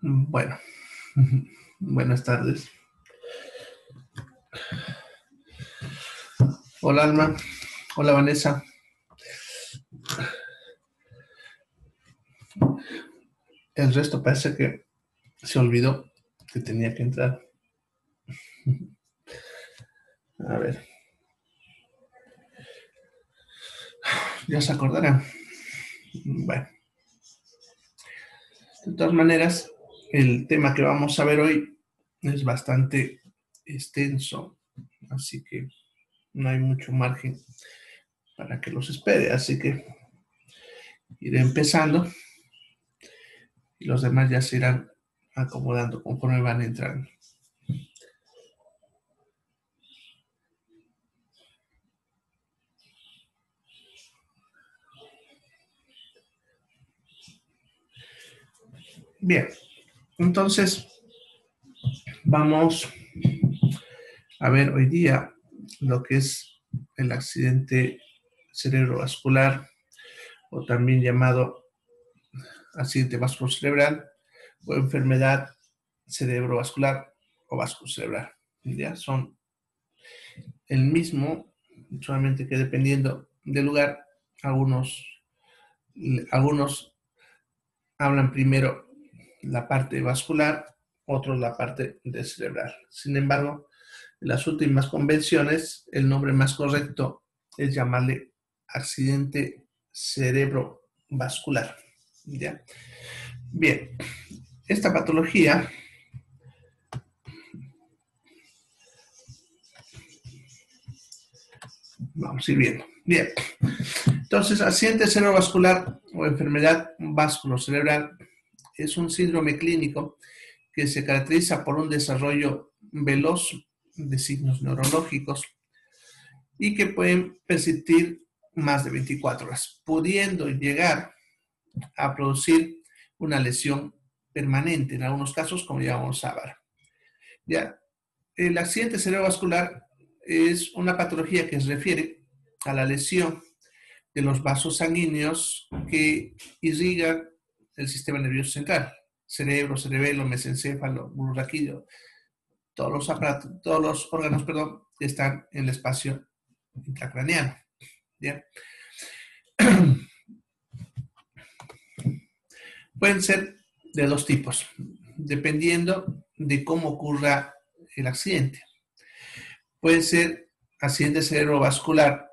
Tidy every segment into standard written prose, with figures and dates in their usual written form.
Bueno, buenas tardes. Hola Alma, hola Vanessa. El resto parece que se olvidó que tenía que entrar. A ver. Ya se acordarán. Bueno. De todas maneras, el tema que vamos a ver hoy es bastante extenso, así que no hay mucho margen para que los espere, así que iré empezando y los demás ya se irán acomodando conforme van entrando. Bien, entonces vamos a ver hoy día lo que es el accidente cerebrovascular o también llamado accidente vasculocerebral o enfermedad cerebrovascular o vasculocerebral. Ya son el mismo, solamente que dependiendo del lugar, algunos hablan primero la parte vascular, otros la parte de cerebral. Sin embargo, en las últimas convenciones, el nombre más correcto es llamarle accidente cerebrovascular. ¿Ya? Bien, esta patología vamos a ir viendo. Bien, entonces, accidente cerebrovascular o enfermedad vasculocerebral es un síndrome clínico que se caracteriza por un desarrollo veloz de signos neurológicos y que pueden persistir más de 24 horas, pudiendo llegar a producir una lesión permanente, en algunos casos, como ya vamos a ver. Ya, el accidente cerebrovascular es una patología que se refiere a la lesión de los vasos sanguíneos que irrigan el sistema nervioso central, cerebro, cerebelo, mesencéfalo, bulbo raquídeo, todos los órganos, que están en el espacio intracraneano. ¿Ya? Pueden ser de dos tipos, dependiendo de cómo ocurra el accidente. Puede ser accidente cerebrovascular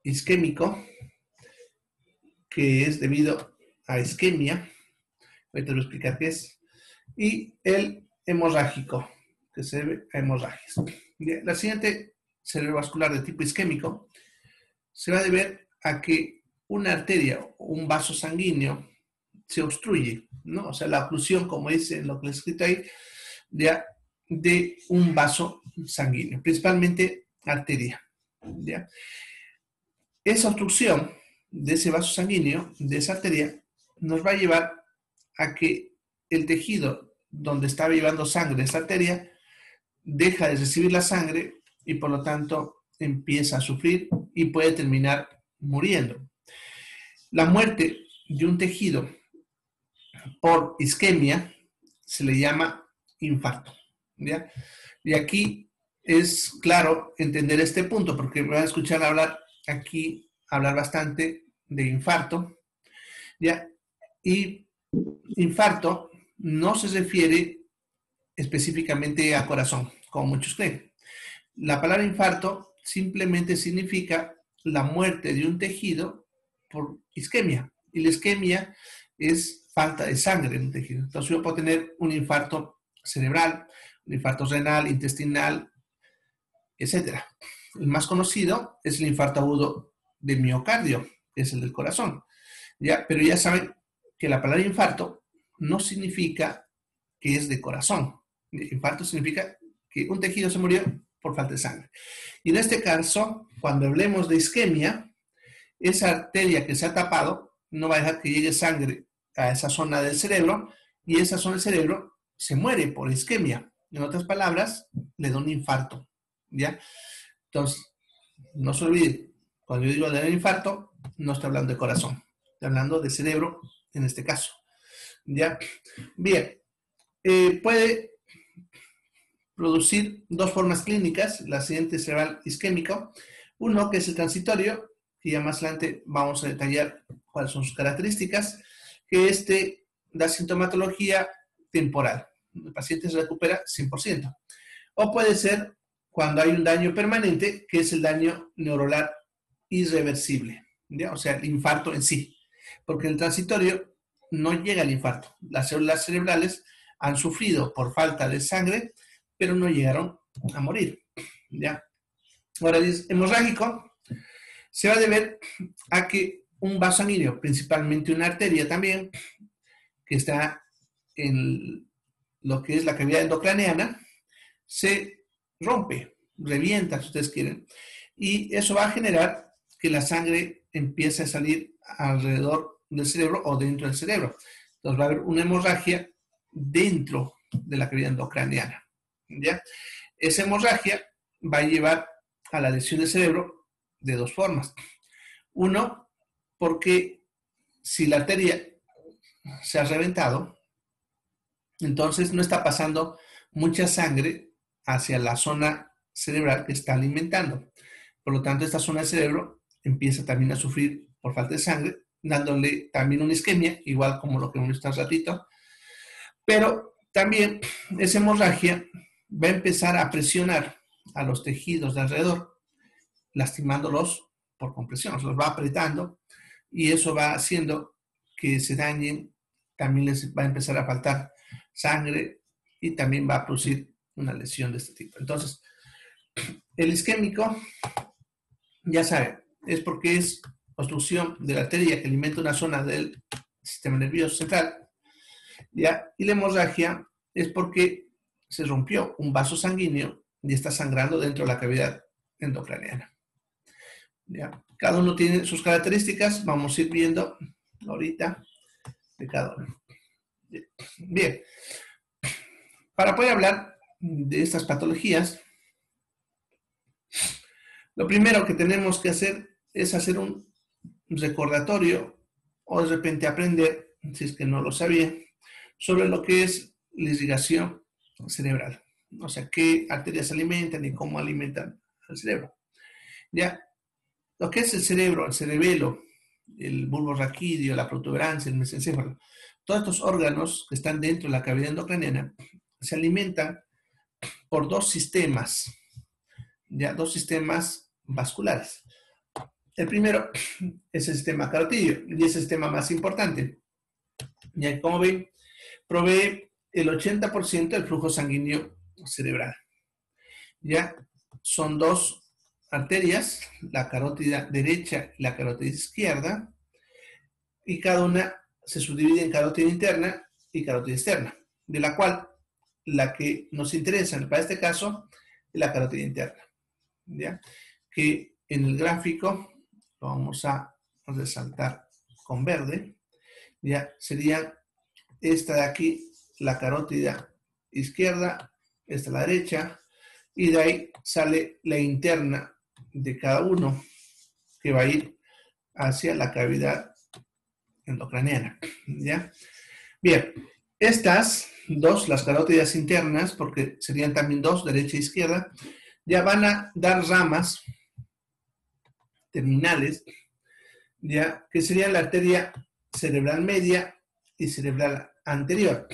isquémico, que es debido a isquemia, ahorita voy a explicar qué es, y el hemorrágico, que se debe a hemorragias. El accidente cerebrovascular de tipo isquémico se va a deber a que una arteria o un vaso sanguíneo se obstruye, ¿no? O sea, la oclusión, como dice en lo que les he escrito ahí, de un vaso sanguíneo, principalmente arteria. ¿Ya? Esa obstrucción de ese vaso sanguíneo, de esa arteria, nos va a llevar a que el tejido donde estaba llevando sangre esa arteria deja de recibir la sangre y por lo tanto empieza a sufrir y puede terminar muriendo. La muerte de un tejido por isquemia se le llama infarto. ¿Ya? Y aquí es claro entender este punto porque me van a escuchar hablar bastante de infarto. ¿Ya? Y infarto no se refiere específicamente a corazón, como muchos creen. La palabra infarto simplemente significa la muerte de un tejido por isquemia. Y la isquemia es falta de sangre en un tejido. Entonces yo puedo tener un infarto cerebral, un infarto renal, intestinal, etc. El más conocido es el infarto agudo de miocardio, que es el del corazón. ¿Ya? Pero ya saben que la palabra infarto no significa que es de corazón. Infarto significa que un tejido se murió por falta de sangre. Y en este caso, cuando hablemos de isquemia, esa arteria que se ha tapado no va a dejar que llegue sangre a esa zona del cerebro y esa zona del cerebro se muere por isquemia. En otras palabras, le da un infarto. ¿Ya? Entonces, no se olviden, cuando yo digo de un infarto, no estoy hablando de corazón, estoy hablando de cerebro en este caso. ¿Ya? Bien, puede producir dos formas clínicas, el accidente cerebral isquémico, uno que es el transitorio, que ya más adelante vamos a detallar cuáles son sus características, que da sintomatología temporal. El paciente se recupera 100%. O puede ser cuando hay un daño permanente, que es el daño neuronal irreversible, ¿ya? O sea, el infarto en sí. Porque en el transitorio no llega el infarto. Las células cerebrales han sufrido por falta de sangre, pero no llegaron a morir, ¿ya? Ahora, el hemorrágico se va a deber a que un vaso sanguíneo, principalmente una arteria también, que está en lo que es la cavidad endocraneana, se rompe, revienta, si ustedes quieren, y eso va a generar que la sangre empiece a salir alrededor del cerebro o dentro del cerebro. Entonces va a haber una hemorragia dentro de la cavidad endocraneana, ¿ya? Esa hemorragia va a llevar a la lesión del cerebro de dos formas. Uno, porque si la arteria se ha reventado, entonces no está pasando mucha sangre hacia la zona cerebral que está alimentando. Por lo tanto, esta zona del cerebro empieza también a sufrir por falta de sangre, dándole también una isquemia, igual como lo que hemos visto hace ratito. Pero también esa hemorragia va a empezar a presionar a los tejidos de alrededor, lastimándolos por compresión, los va apretando y eso va haciendo que se dañen, también les va a empezar a faltar sangre y también va a producir una lesión de este tipo. Entonces, el isquémico, ya saben, es porque es obstrucción de la arteria que alimenta una zona del sistema nervioso central, ¿ya? Y la hemorragia es porque se rompió un vaso sanguíneo y está sangrando dentro de la cavidad endocraneana, ¿ya? Cada uno tiene sus características, vamos a ir viendo ahorita de cada uno. Bien, para poder hablar de estas patologías, lo primero que tenemos que hacer es hacer un recordatorio o de repente aprender, si es que no lo sabía, sobre lo que es la irrigación cerebral. O sea, qué arterias alimentan y cómo alimentan al cerebro. Ya, lo que es el cerebro, el cerebelo, el bulbo raquídeo, la protuberancia, el mesencéfalo, todos estos órganos que están dentro de la cavidad endocraniana se alimentan por dos sistemas, ya, dos sistemas vasculares. El primero es el sistema carotídeo y es el sistema más importante. Ya, como ven, provee el 80% del flujo sanguíneo cerebral. Ya, son dos arterias, la carótida derecha y la carótida izquierda, y cada una se subdivide en carótida interna y carótida externa, de la cual la que nos interesa para este caso es la carótida interna, ¿ya? Que en el gráfico lo vamos a resaltar con verde, ya sería esta de aquí, la carótida izquierda, esta la derecha, y de ahí sale la interna de cada uno que va a ir hacia la cavidad endocraniana, ¿ya? Bien, estas dos, las carótidas internas, porque serían también dos, derecha e izquierda, ya van a dar ramas terminales, ya, que serían la arteria cerebral media y cerebral anterior,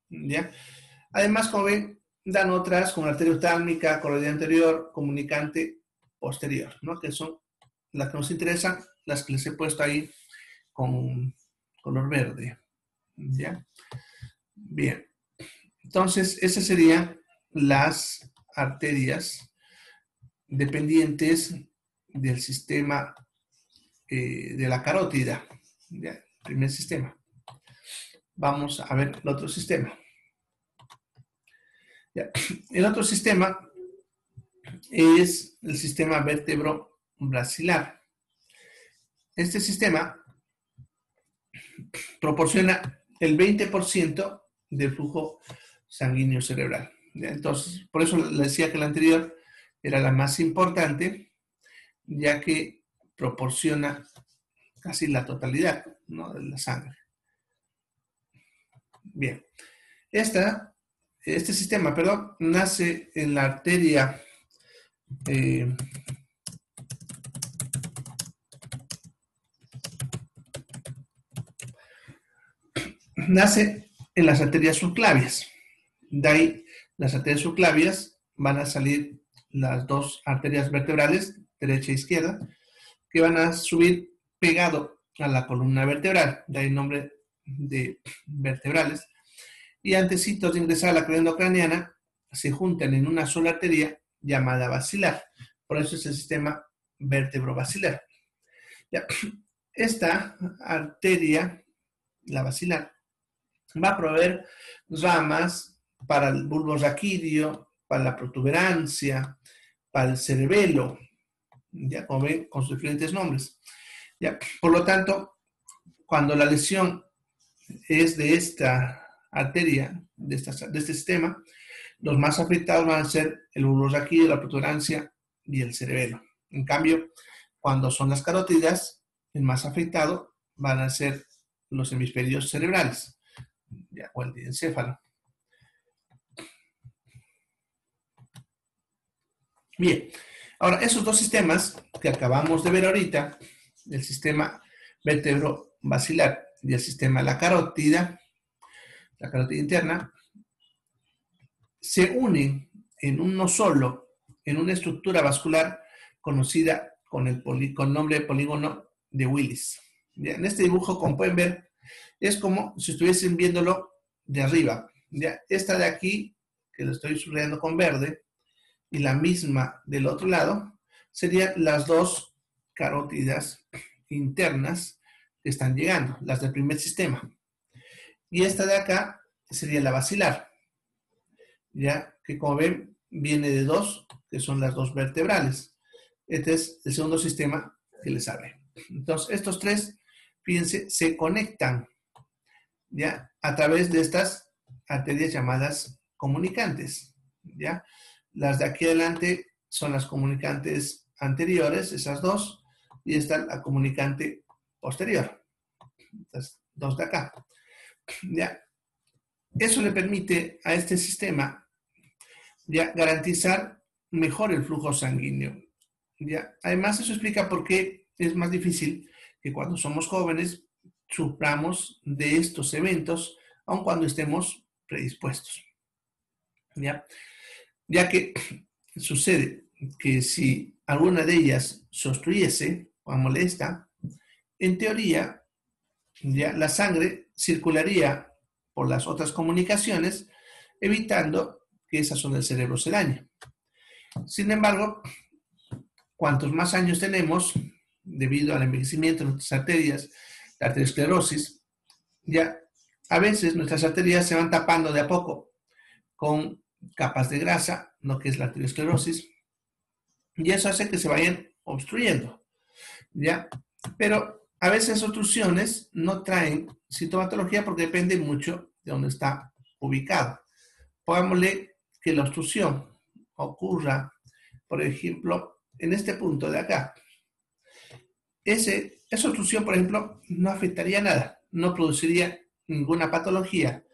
¿ya? Además, como ven, dan otras como la arteria oftálmica, coroidea anterior, comunicante posterior, ¿no? Que son las que nos interesan, las que les he puesto ahí con color verde, ¿ya? Bien, entonces esas serían las arterias dependientes del sistema de la carótida, ¿ya? El primer sistema. Vamos a ver el otro sistema. ¿Ya? El otro sistema es el sistema vértebro-basilar. Este sistema proporciona el 20% del flujo sanguíneo cerebral. ¿Ya? Entonces, por eso le decía que la anterior era la más importante, ya que proporciona casi la totalidad, ¿no?, de la sangre. Bien, este sistema, perdón, nace en la arteria nace en las arterias subclavias. De ahí, las arterias subclavias van a salir las dos arterias vertebrales, derecha e izquierda, que van a subir pegado a la columna vertebral, de ahí el nombre de vertebrales, y antecitos de ingresar a la columna craneana, se juntan en una sola arteria llamada basilar. Por eso es el sistema vértebro-basilar. Ya. Esta arteria, la basilar, va a proveer ramas para el bulbo raquídeo, para la protuberancia, para el cerebelo, ya como ven, con sus diferentes nombres. Ya. Por lo tanto, cuando la lesión es de esta arteria, de este sistema, los más afectados van a ser el bulbo raquídeo, la protuberancia y el cerebelo. En cambio, cuando son las carótidas, el más afectado van a ser los hemisferios cerebrales, ya, o el encéfalo. Bien, ahora esos dos sistemas que acabamos de ver ahorita, el sistema vértebro-basilar y el sistema de la carótida interna, se unen en uno solo, en una estructura vascular conocida con el nombre de polígono de Willis. ¿Ya? En este dibujo, como pueden ver, es como si estuviesen viéndolo de arriba. ¿Ya? Esta de aquí, que lo estoy subrayando con verde, y la misma del otro lado, serían las dos carótidas internas que están llegando, las del primer sistema. Y esta de acá sería la basilar, ya que como ven, viene de dos, que son las dos vertebrales. Este es el segundo sistema que les hablé. Entonces, estos tres, fíjense, se conectan, ¿ya?, a través de estas arterias llamadas comunicantes, ¿ya? Las de aquí adelante son las comunicantes anteriores, esas dos, y esta la comunicante posterior, estas dos de acá, ¿ya? Eso le permite a este sistema, ¿ya?, garantizar mejor el flujo sanguíneo, ¿ya? Además, eso explica por qué es más difícil que cuando somos jóvenes suframos de estos eventos, aun cuando estemos predispuestos, ¿ya? Ya que sucede que si alguna de ellas se obstruyese o molesta, en teoría, ya la sangre circularía por las otras comunicaciones, evitando que esa zona del cerebro se dañe. Sin embargo, cuantos más años tenemos, debido al envejecimiento de nuestras arterias, la arteriosclerosis, ya a veces nuestras arterias se van tapando de a poco con capas de grasa, lo que es la arteriosclerosis, y eso hace que se vayan obstruyendo, ¿ya? Pero a veces obstrucciones no traen sintomatología porque depende mucho de dónde está ubicado. Pongámosle que la obstrucción ocurra, por ejemplo, en este punto de acá. Esa obstrucción, por ejemplo, no afectaría nada, no produciría ninguna patología,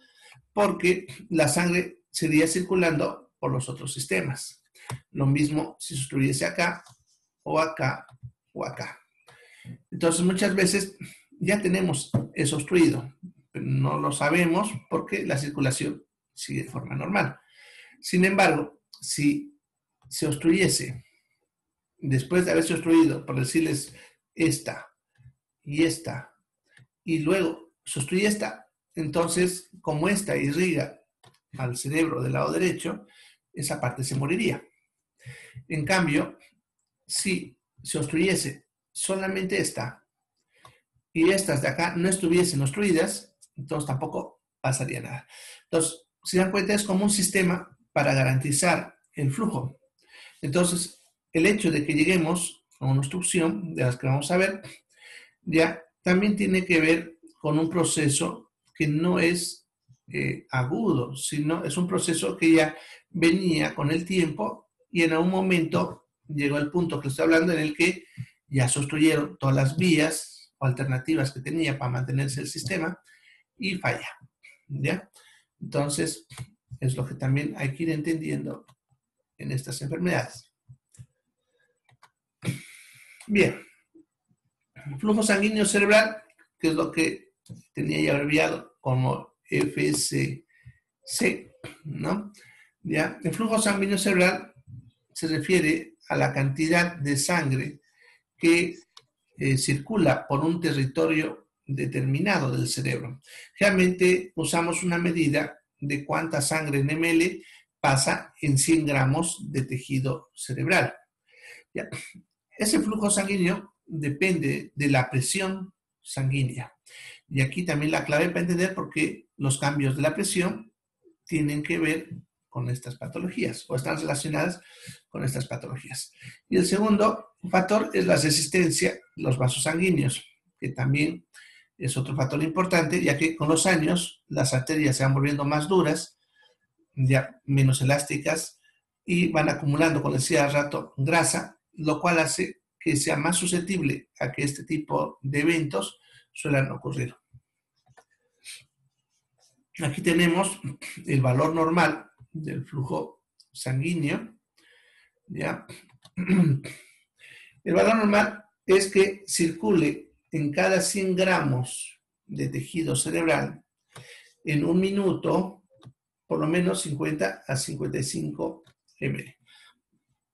porque la sangre seguiría circulando por los otros sistemas. Lo mismo si se obstruyese acá, o acá, o acá. Entonces, muchas veces ya tenemos eso obstruido, pero no lo sabemos porque la circulación sigue de forma normal. Sin embargo, si se obstruyese, después de haberse obstruido, por decirles esta, y luego se obstruye esta, entonces, como esta irriga al cerebro del lado derecho, esa parte se moriría. En cambio, si se obstruyese solamente esta y estas de acá no estuviesen obstruidas, entonces tampoco pasaría nada. Entonces, si dan cuenta, es como un sistema para garantizar el flujo. Entonces, el hecho de que lleguemos a una obstrucción, de las que vamos a ver, ya también tiene que ver con un proceso que no es agudo, sino es un proceso que ya venía con el tiempo y en algún momento llegó el punto que estoy hablando en el que ya se obstruyeron todas las vías o alternativas que tenía para mantenerse el sistema y falla, ¿ya? Entonces, es lo que también hay que ir entendiendo en estas enfermedades. Bien, flujo sanguíneo cerebral, que es lo que tenía ya abreviado como FSC, ¿no? ¿Ya? El flujo sanguíneo cerebral se refiere a la cantidad de sangre que circula por un territorio determinado del cerebro. Realmente usamos una medida de cuánta sangre en ml pasa en 100 gramos de tejido cerebral. ¿Ya? Ese flujo sanguíneo depende de la presión sanguínea. Y aquí también la clave para entender por qué los cambios de la presión tienen que ver con estas patologías o están relacionadas con estas patologías. Y el segundo factor es la resistencia de los vasos sanguíneos, que también es otro factor importante, ya que con los años las arterias se van volviendo más duras, ya menos elásticas, y van acumulando, como decía hace rato, grasa, lo cual hace que sea más susceptible a que este tipo de eventos suelan ocurrir. Aquí tenemos el valor normal del flujo sanguíneo, ¿ya? El valor normal es que circule en cada 100 gramos de tejido cerebral en un minuto por lo menos 50 a 55 ml.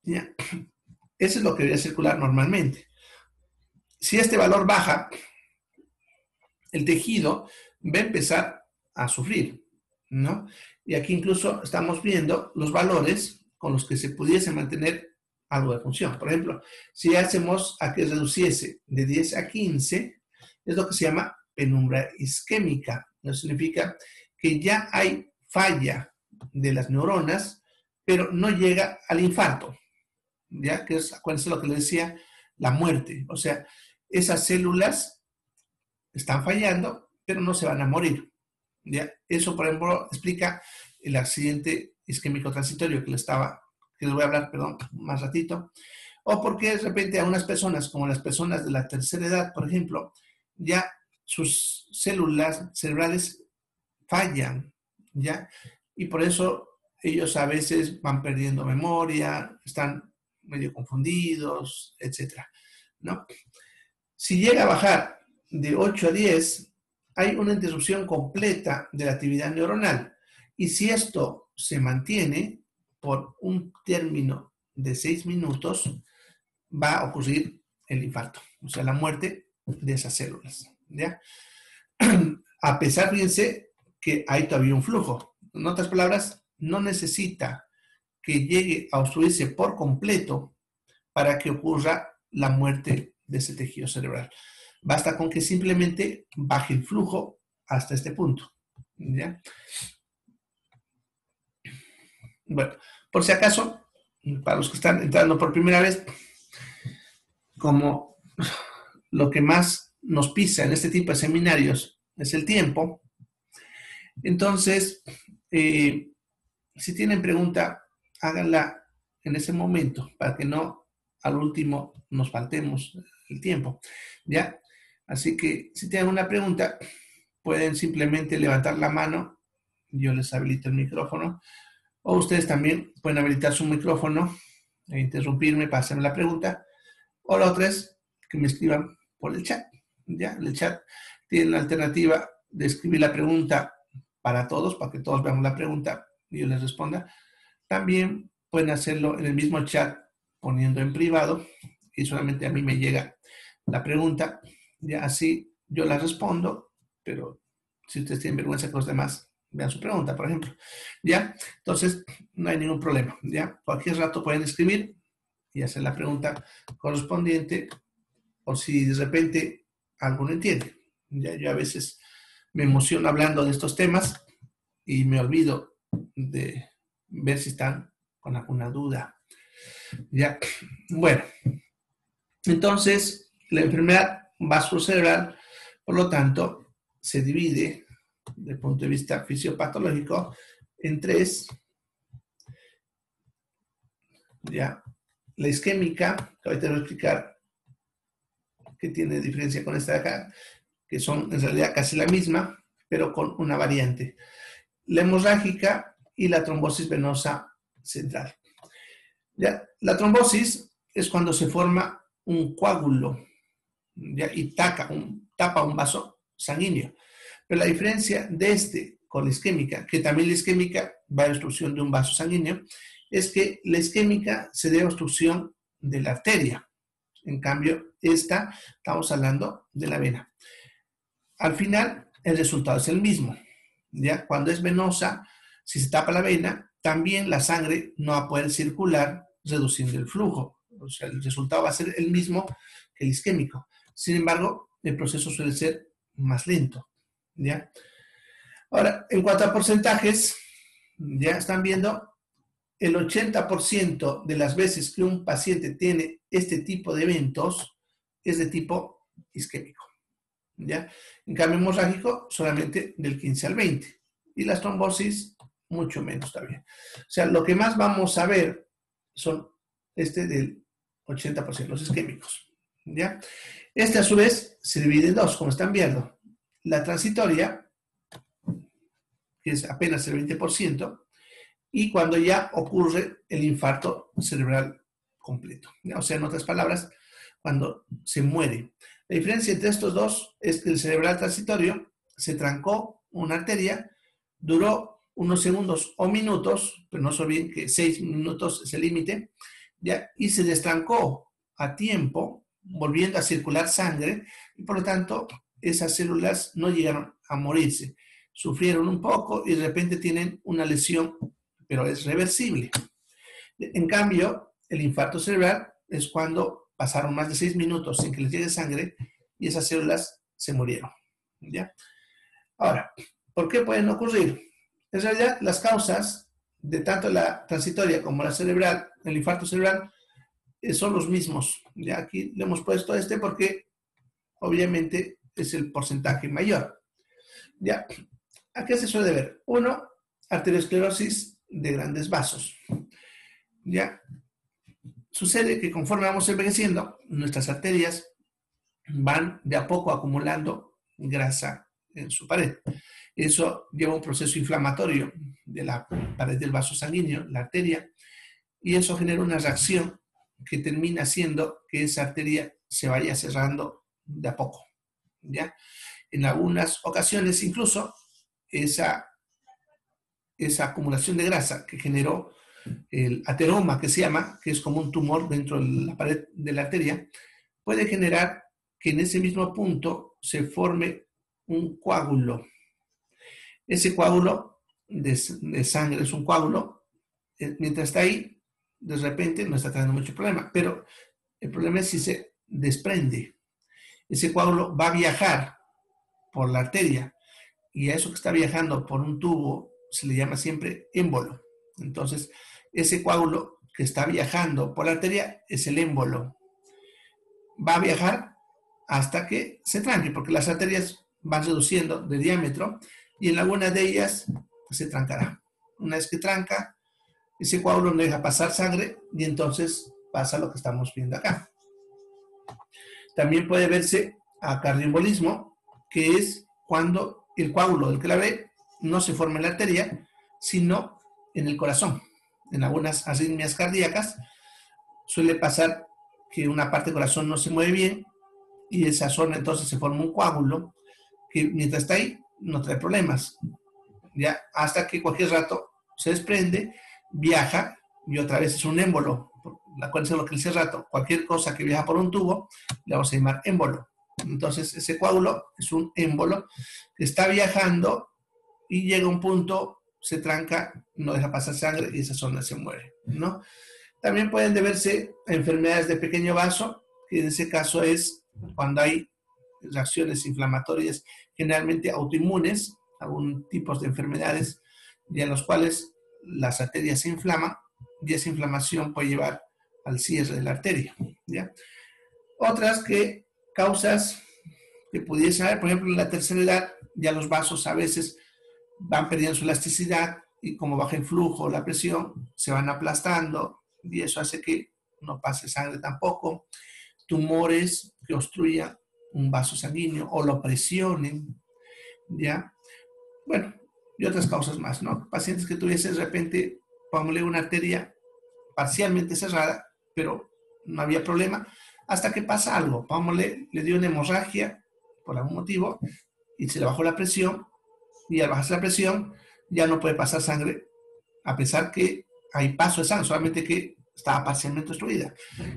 ¿Ya? Eso es lo que debería circular normalmente. Si este valor baja, el tejido va a empezar a sufrir, ¿no? Y aquí incluso estamos viendo los valores con los que se pudiese mantener algo de función. Por ejemplo, si hacemos a que reduciese de 10 a 15, es lo que se llama penumbra isquémica. Eso significa que ya hay falla de las neuronas, pero no llega al infarto, ¿ya? Que es, acuérdense lo que le decía, la muerte. O sea, esas células están fallando, pero no se van a morir, ¿ya? Eso, por ejemplo, explica el accidente isquémico transitorio que les voy a hablar, perdón, más ratito. O porque de repente a unas personas, como las personas de la tercera edad, por ejemplo, ya sus células cerebrales fallan, ¿ya? Y por eso ellos a veces van perdiendo memoria, están medio confundidos, etcétera, ¿no? Si llega a bajar de 8 a 10, hay una interrupción completa de la actividad neuronal. Y si esto se mantiene por un término de 6 minutos, va a ocurrir el infarto, o sea, la muerte de esas células, ¿ya? A pesar, fíjense, que hay todavía un flujo. En otras palabras, no necesita que llegue a obstruirse por completo para que ocurra la muerte de ese tejido cerebral. Basta con que simplemente baje el flujo hasta este punto, ¿ya? Bueno, por si acaso, para los que están entrando por primera vez, como lo que más nos pisa en este tipo de seminarios es el tiempo, entonces, si tienen pregunta, háganla en ese momento para que no al último nos faltemos el tiempo, ¿ya? Así que si tienen una pregunta, pueden simplemente levantar la mano, yo les habilito el micrófono, o ustedes también pueden habilitar su micrófono e interrumpirme para hacerme la pregunta, o la otra es que me escriban por el chat, ¿ya? El chat tiene la alternativa de escribir la pregunta para todos, para que todos veamos la pregunta y yo les responda. También pueden hacerlo en el mismo chat poniendo en privado y solamente a mí me llega la pregunta, ya así yo la respondo, pero si ustedes tienen vergüenza que los demás vean su pregunta, por ejemplo, ¿ya? Entonces, no hay ningún problema, ¿ya? Cualquier rato pueden escribir y hacer la pregunta correspondiente o si de repente algo no entiende. Ya, yo a veces me emociono hablando de estos temas y me olvido de ver si están con alguna duda. Ya, bueno, entonces la enfermedad vasculocerebral, por lo tanto, se divide desde el punto de vista fisiopatológico en tres. Ya, la isquémica, que ahorita voy a explicar que tiene diferencia con esta de acá, que son en realidad casi la misma, pero con una variante. La hemorrágica y la trombosis venosa central. ¿Ya? La trombosis es cuando se forma un coágulo, ¿ya? Y tapa un vaso sanguíneo. Pero la diferencia de este con la isquémica, que también la isquémica va a obstrucción de un vaso sanguíneo, es que la isquémica se debe a obstrucción de la arteria. En cambio, esta, estamos hablando de la vena. Al final, el resultado es el mismo. ¿Ya? Cuando es venosa, si se tapa la vena, también la sangre no va a poder circular, reduciendo el flujo. O sea, el resultado va a ser el mismo que el isquémico. Sin embargo, el proceso suele ser más lento. ¿Ya? Ahora, en cuanto a porcentajes, ya están viendo, el 80% de las veces que un paciente tiene este tipo de eventos es de tipo isquémico. ¿Ya? En cambio, hemorrágico, solamente del 15 al 20. Y las trombosis, mucho menos también. O sea, lo que más vamos a ver son del 80%, los isquémicos. ¿Ya? Este, a su vez, se divide en dos, como están viendo. La transitoria, que es apenas el 20%, y cuando ya ocurre el infarto cerebral completo. ¿Ya? O sea, en otras palabras, cuando se muere. La diferencia entre estos dos es que el cerebral transitorio se trancó una arteria, duró unos segundos o minutos, pero no se olviden que 6 minutos es el límite, ¿ya? Y se destrancó a tiempo, volviendo a circular sangre, y por lo tanto esas células no llegaron a morirse. Sufrieron un poco y de repente tienen una lesión, pero es reversible. En cambio, el infarto cerebral es cuando pasaron más de 6 minutos sin que les llegue sangre y esas células se murieron. ¿Ya? Ahora, ¿por qué pueden ocurrir? En realidad, las causas de tanto la transitoria como la cerebral, el infarto cerebral, son los mismos. ¿Ya? Aquí le hemos puesto porque obviamente es el porcentaje mayor. ¿Ya? ¿A qué se suele ver? Uno, arteriosclerosis de grandes vasos. ¿Ya? Sucede que conforme vamos envejeciendo, nuestras arterias van de a poco acumulando grasa en su pared. Eso lleva a un proceso inflamatorio de la pared del vaso sanguíneo, la arteria, y eso genera una reacción que termina haciendo que esa arteria se vaya cerrando de a poco. ¿Ya? En algunas ocasiones, incluso, esa acumulación de grasa que generó el ateroma, que se llama, que es como un tumor dentro de la pared de la arteria, puede generar que en ese mismo punto se forme un coágulo. Ese coágulo de sangre es un coágulo, mientras está ahí, de repente no está teniendo mucho problema, pero el problema es si se desprende. Ese coágulo va a viajar por la arteria y a eso que está viajando por un tubo se le llama siempre émbolo. Entonces, ese coágulo que está viajando por la arteria es el émbolo. Va a viajar hasta que se tranque, porque las arterias van reduciendo de diámetro y en alguna de ellas se trancará. Una vez que tranca, ese coágulo no deja pasar sangre y entonces pasa lo que estamos viendo acá. También puede verse a cardioembolismo, que es cuando el coágulo del que la ve no se forma en la arteria, sino en el corazón. En algunas arritmias cardíacas suele pasar que una parte del corazón no se mueve bien y esa zona entonces se forma un coágulo que mientras está ahí no trae problemas. ¿Ya? Hasta que cualquier rato se desprende, viaja y otra vez es un émbolo. Acuérdense lo que hice hace rato, cualquier cosa que viaja por un tubo le vamos a llamar émbolo. Entonces ese coágulo es un émbolo que está viajando y llega a un punto, se tranca, no deja pasar sangre y esa zona se muere, ¿no? También pueden deberse a enfermedades de pequeño vaso, que en ese caso es cuando hay reacciones inflamatorias, generalmente autoinmunes, algún tipo de enfermedades, y en los cuales las arterias se inflaman y esa inflamación puede llevar al cierre de la arteria. ¿Ya? Otras causas que pudiesen haber, por ejemplo, en la tercera edad, ya los vasos a veces van perdiendo su elasticidad y como baja el flujo, la presión, se van aplastando y eso hace que no pase sangre tampoco. tumores que obstruyan un vaso sanguíneo o lo presionen, ¿ya? Bueno, y otras causas más, ¿no? Pacientes que tuviesen de repente, pongámosle una arteria parcialmente cerrada, pero no había problema, hasta que pasa algo, pongámosle, le dio una hemorragia por algún motivo y se le bajó la presión, y al bajarse la presión ya no puede pasar sangre, a pesar que hay paso de sangre, solamente que estaba parcialmente obstruida.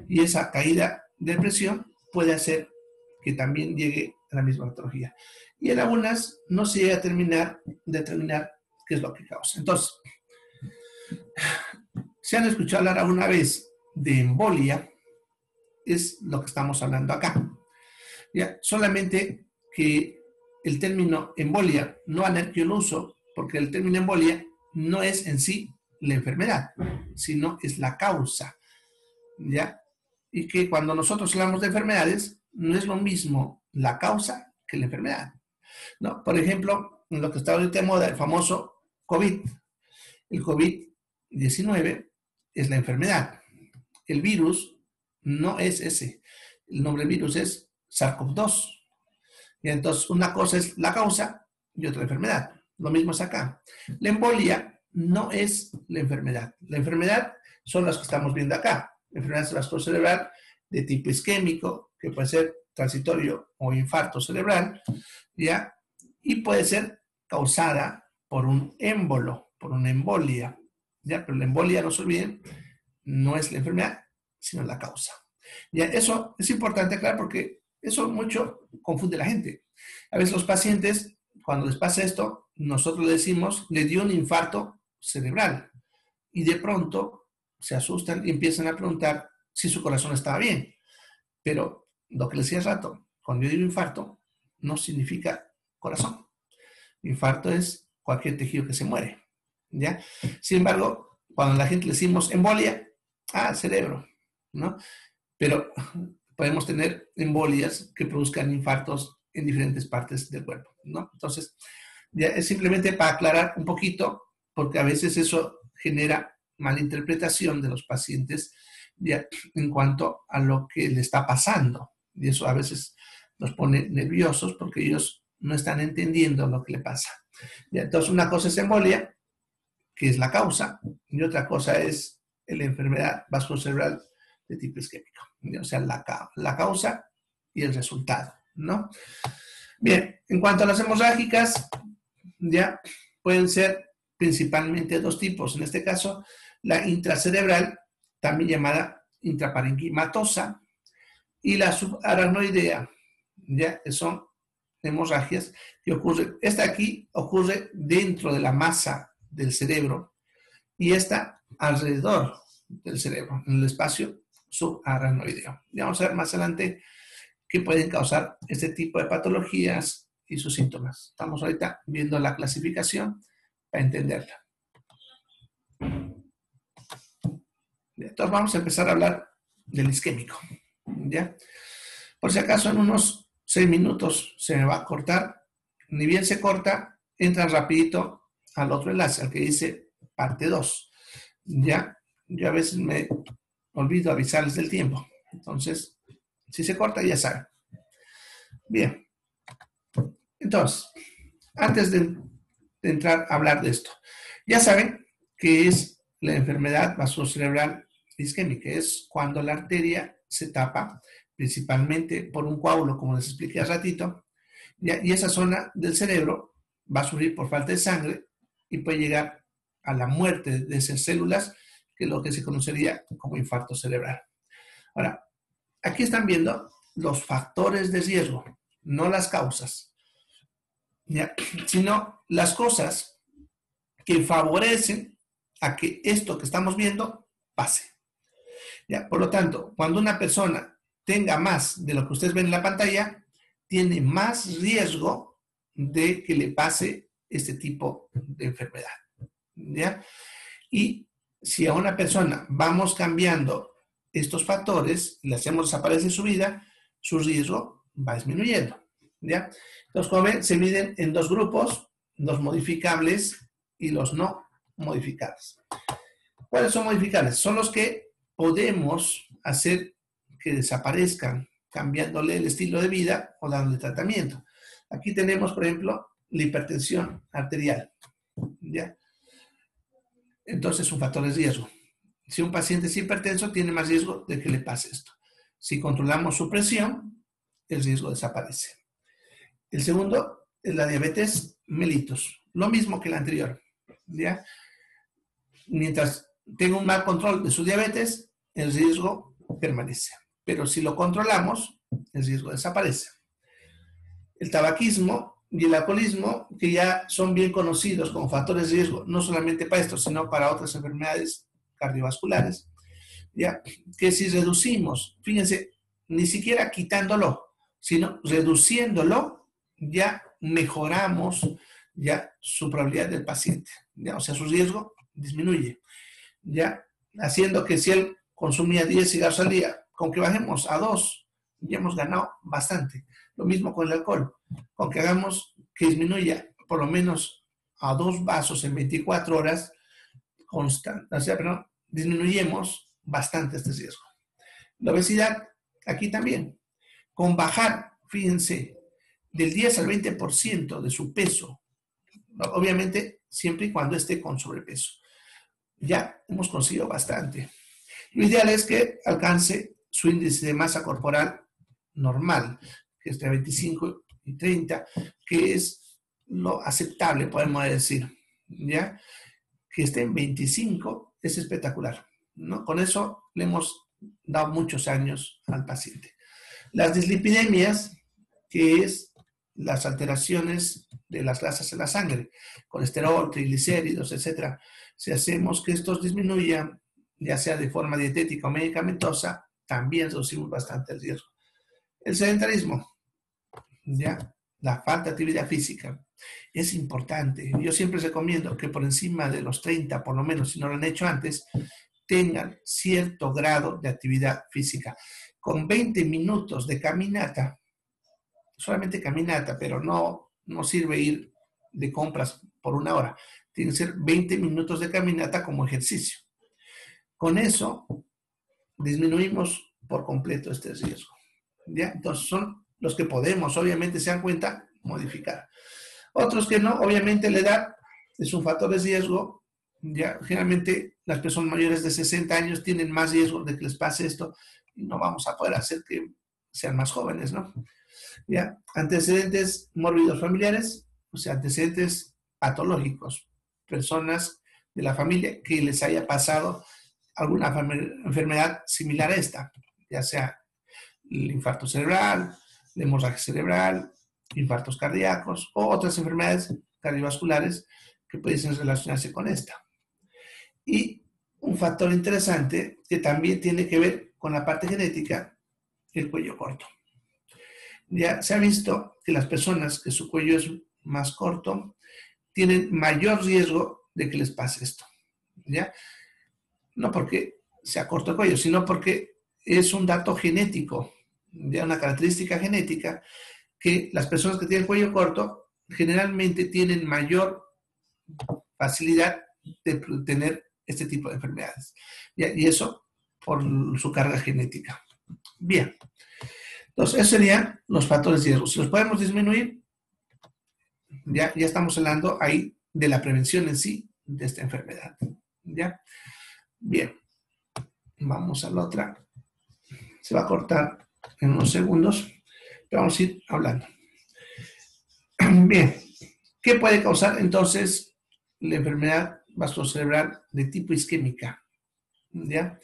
Y esa caída de presión puede hacer que también llegue a la misma patología. Y en algunas no se llega a determinar qué es lo que causa. Entonces, si han escuchado hablar alguna vez de embolia, es lo que estamos hablando acá. ¿Ya? Solamente que el término embolia no yo lo uso porque el término embolia no es en sí la enfermedad, sino es la causa. ¿Ya? Y que cuando nosotros hablamos de enfermedades, no es lo mismo la causa que la enfermedad, ¿no? Por ejemplo, en lo que está ahorita de moda, el famoso COVID. El COVID-19 es la enfermedad. El virus no es ese. El nombre del virus es SARS-CoV-2. Y entonces, una cosa es la causa y otra la enfermedad. Lo mismo es acá. La embolia no es la enfermedad. La enfermedad son las que estamos viendo acá. La enfermedad vascular cerebral de tipo isquémico, que puede ser transitorio o infarto cerebral, ¿ya? Y puede ser causada por un émbolo, por una embolia, ¿ya? Pero la embolia, no se olviden, no es la enfermedad, sino la causa. ¿Ya? Eso es importante aclarar porque eso mucho confunde a la gente. A veces los pacientes, cuando les pasa esto, nosotros le decimos, le dio un infarto cerebral. Y de pronto se asustan y empiezan a preguntar si su corazón estaba bien. Pero lo que les decía hace rato, cuando yo digo infarto, no significa corazón. Infarto es cualquier tejido que se muere, ¿ya? Sin embargo, cuando a la gente le decimos embolia, cerebro, ¿no? Pero podemos tener embolias que produzcan infartos en diferentes partes del cuerpo, ¿no? Entonces, ya es simplemente para aclarar un poquito, porque a veces eso genera malinterpretación de los pacientes ya, en cuanto a lo que le está pasando. Y eso a veces los pone nerviosos porque ellos no están entendiendo lo que le pasa. Ya, entonces, una cosa es embolia, que es la causa, y otra cosa es la enfermedad vasculocerebral de tipo isquémico. O sea, la causa y el resultado, ¿no? Bien, en cuanto a las hemorrágicas, ya pueden ser principalmente dos tipos. En este caso, la intracerebral, también llamada intraparenquimatosa, y la subaracnoidea, ya que son hemorragias que ocurren. Esta aquí ocurre dentro de la masa del cerebro y esta alrededor del cerebro, en el espacio subaracnoideo. Y vamos a ver más adelante qué pueden causar este tipo de patologías y sus síntomas. Estamos ahorita viendo la clasificación para entenderla. Entonces vamos a empezar a hablar del isquémico, ¿ya? Por si acaso en unos 6 minutos se me va a cortar, ni bien se corta, entra rapidito al otro enlace, al que dice parte 2, ¿ya? Yo a veces me olvido avisarles del tiempo, entonces, si se corta ya saben. Bien, entonces, antes de entrar a hablar de esto, ya saben que es la enfermedad vasculocerebral isquémica, es cuando la arteria se tapa, principalmente por un coágulo, como les expliqué hace ratito, y esa zona del cerebro va a sufrir por falta de sangre y puede llegar a la muerte de esas células, que es lo que se conocería como infarto cerebral. Ahora, aquí están viendo los factores de riesgo, no las causas, ¿ya? Sino las cosas que favorecen a que esto que estamos viendo pase. ¿Ya? Por lo tanto, cuando una persona tenga más de lo que ustedes ven en la pantalla, tiene más riesgo de que le pase este tipo de enfermedad, ¿ya? Y si a una persona vamos cambiando estos factores, le hacemos desaparecer su vida, su riesgo va disminuyendo, ¿ya? Entonces, como ven, se miden en dos grupos, los modificables y los no modificables. ¿Cuáles son modificables? Son los que podemos hacer que desaparezcan, cambiándole el estilo de vida o dándole tratamiento. Aquí tenemos, por ejemplo, la hipertensión arterial, ¿ya? Entonces, es un factor de riesgo. Si un paciente es hipertenso, tiene más riesgo de que le pase esto. Si controlamos su presión, el riesgo desaparece. El segundo es la diabetes mellitus, lo mismo que la anterior, ¿ya? Mientras tenga un mal control de su diabetes, el riesgo permanece. Pero si lo controlamos, el riesgo desaparece. El tabaquismo y el alcoholismo, que ya son bien conocidos como factores de riesgo, no solamente para esto, sino para otras enfermedades cardiovasculares, ya que si reducimos, fíjense, ni siquiera quitándolo, sino reduciéndolo, ya mejoramos ya su probabilidad del paciente, ya, o sea, su riesgo disminuye, ya haciendo que si él consumía 10 cigarros al día, con que bajemos a 2, ya hemos ganado bastante. Lo mismo con el alcohol, con que hagamos que disminuya por lo menos a 2 vasos en 24 horas, disminuyemos bastante este riesgo. La obesidad, aquí también, con bajar, fíjense, del 10 al 20% de su peso, obviamente siempre y cuando esté con sobrepeso, ya hemos conseguido bastante. Lo ideal es que alcance su índice de masa corporal normal, que es de 25 y 30, que es lo aceptable, podemos decir, ¿ya? Que esté en 25 es espectacular, ¿no? Con eso le hemos dado muchos años al paciente. Las dislipidemias, que es las alteraciones de las grasas en la sangre, colesterol, triglicéridos, etcétera. Si hacemos que estos disminuyan, ya sea de forma dietética o medicamentosa, también reducimos bastante el riesgo. El sedentarismo, ya, la falta de actividad física, es importante. Yo siempre recomiendo que por encima de los 30, por lo menos, si no lo han hecho antes, tengan cierto grado de actividad física. Con 20 minutos de caminata, solamente caminata, pero no sirve ir de compras por 1 hora. Tiene que ser 20 minutos de caminata como ejercicio. Con eso disminuimos por completo este riesgo, ¿ya? Entonces son los que podemos, obviamente se dan cuenta, modificar. Otros que no, obviamente la edad es un factor de riesgo. Ya, generalmente las personas mayores de 60 años tienen más riesgo de que les pase esto y no vamos a poder hacer que sean más jóvenes, ¿no? Ya, antecedentes mórbidos familiares, o sea, antecedentes patológicos, personas de la familia que les haya pasado alguna enfermedad similar a esta, ya sea el infarto cerebral, la hemorragia cerebral, infartos cardíacos o otras enfermedades cardiovasculares que pudiesen relacionarse con esta. Y un factor interesante que también tiene que ver con la parte genética, el cuello corto. Ya se ha visto que las personas que su cuello es más corto tienen mayor riesgo de que les pase esto, ¿ya? No porque sea corto el cuello, sino porque es un dato genético, ya una característica genética, que las personas que tienen cuello corto generalmente tienen mayor facilidad de tener este tipo de enfermedades. Y eso por su carga genética. Bien. Entonces, esos serían los factores de riesgo. Si los podemos disminuir, ya estamos hablando ahí de la prevención en sí de esta enfermedad. ¿Ya? Bien. Vamos a la otra. Se va a cortar en unos segundos, pero vamos a ir hablando. Bien. ¿Qué puede causar entonces la enfermedad vasculocerebral de tipo isquémica? ¿Ya?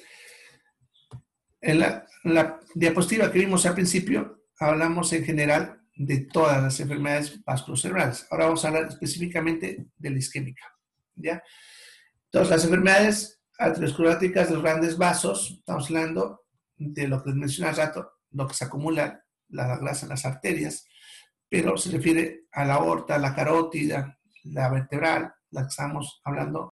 En la diapositiva que vimos al principio, hablamos en general de todas las enfermedades vasculocerebrales. Ahora vamos a hablar específicamente de la isquémica, ¿ya? Entonces, las enfermedades ateroscleróticas de los grandes vasos, estamos hablando de lo que les mencioné hace rato, lo que se acumula la grasa en las arterias, pero se refiere a la aorta, la carótida, la vertebral, la que estamos hablando